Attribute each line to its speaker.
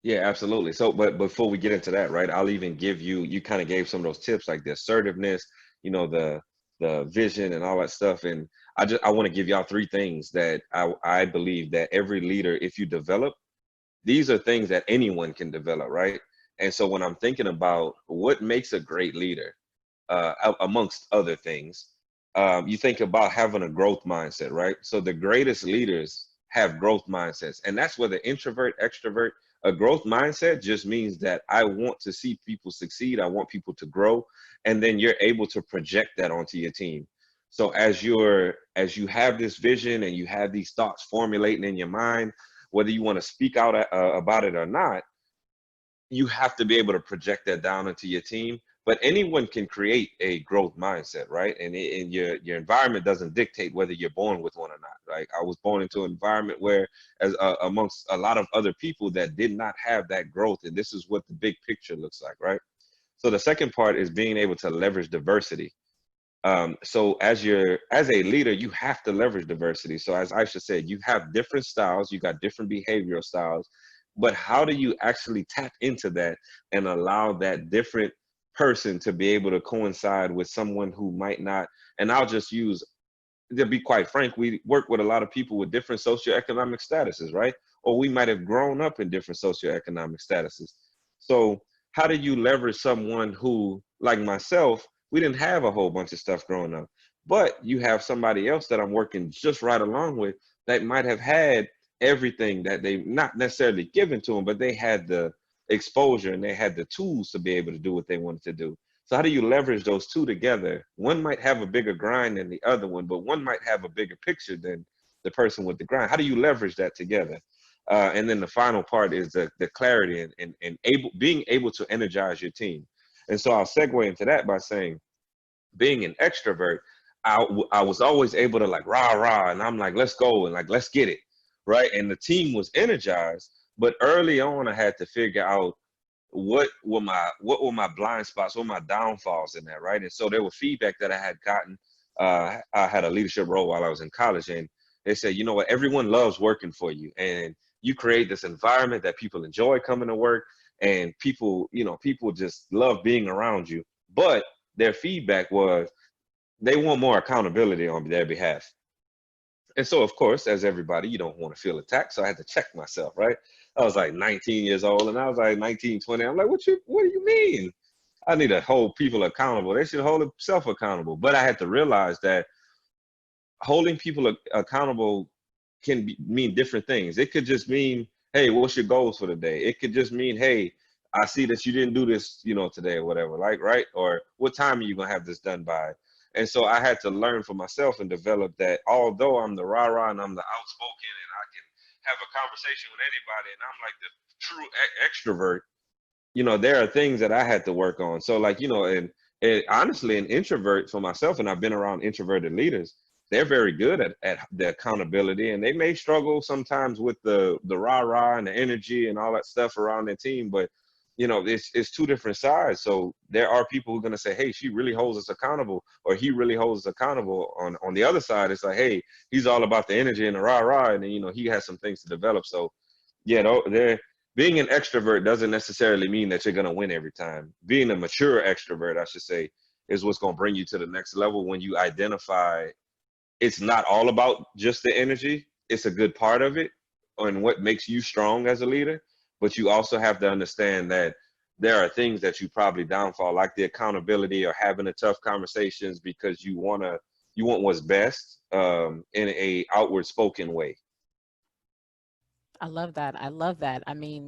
Speaker 1: Yeah, absolutely. So, but before we get into that, right, I'll even give you, you kind of gave some of those tips like the assertiveness, the vision and all that stuff. And I want to give y'all three things that I believe that every leader, if you develop, these are things that anyone can develop, right? And so when I'm thinking about what makes a great leader, amongst other things, you think about having a growth mindset, right? So the greatest leaders have growth mindsets, and that's whether introvert, extrovert. A growth mindset just means that I want to see people succeed. I want people to grow, and then you're able to project that onto your team. So as you have this vision and you have these thoughts formulating in your mind, whether you want to speak out about it or not, you have to be able to project that down into your team. But anyone can create a growth mindset, right? And your environment doesn't dictate whether you're born with one or not. Like I was born into an environment where, as amongst a lot of other people that did not have that growth, and this is what the big picture looks like, right? So the second part is being able to leverage diversity. So as a leader, you have to leverage diversity. So as Aisha said, you have different styles, you got different behavioral styles, but how do you actually tap into that and allow that different person to be able to coincide with someone who might not? And I'll just use, to be quite frank, we work with a lot of people with different socioeconomic statuses, right? Or we might have grown up in different socioeconomic statuses. So how do you leverage someone who, like myself, we didn't have a whole bunch of stuff growing up, but you have somebody else that I'm working just right along with that might have had everything that they not necessarily given to them, but they had the exposure and they had the tools to be able to do what they wanted to do. So how do you leverage those two together? One might have a bigger grind than the other one, but one might have a bigger picture than the person with the grind. How do you leverage that together? And then the final part is the clarity and being able to energize your team. And so I'll segue into that by saying, being an extrovert, I was always able to like rah rah, and I'm like, let's go and like let's get it, right? And the team was energized, but early on I had to figure out what were my blind spots, what were my downfalls in that, right? And so there was feedback that I had gotten. I had a leadership role while I was in college, and they said, you know what, everyone loves working for you, and you create this environment that people enjoy coming to work, and people just love being around you. But their feedback was they want more accountability on their behalf. And so, of course, as everybody, you don't want to feel attacked. So I had to check myself, right? I was like 19 years old and I was like 19, 20. I'm like, what do you mean? I need to hold people accountable. They should hold themselves accountable. But I had to realize that holding people accountable mean different things. It could just mean, hey, what's your goals for the day? It could just mean, hey, I see that you didn't do this, today or whatever, like, right? Or what time are you gonna have this done by? And so I had to learn for myself and develop that. Although I'm the rah rah and I'm the outspoken and I can have a conversation with anybody and I'm like the true extrovert, there are things that I had to work on. So like, and honestly, an introvert for myself, and I've been around introverted leaders, they're very good at the accountability, and they may struggle sometimes with the rah rah and the energy and all that stuff around their team. But it's two different sides. So there are people who are going to say, hey, she really holds us accountable, or he really holds us accountable. On the other side, it's like, hey, he's all about the energy and the rah rah, and then, he has some things to develop. So yeah, they're being an extrovert doesn't necessarily mean that you're going to win every time. Being a mature extrovert, I should say, is what's going to bring you to the next level when you identify it's not all about just the energy. It's a good part of it and what makes you strong as a leader. But you also have to understand that there are things that you probably downfall, like the accountability or having the tough conversations because you want what's best in a outward spoken way.
Speaker 2: I love that. I love that. I mean,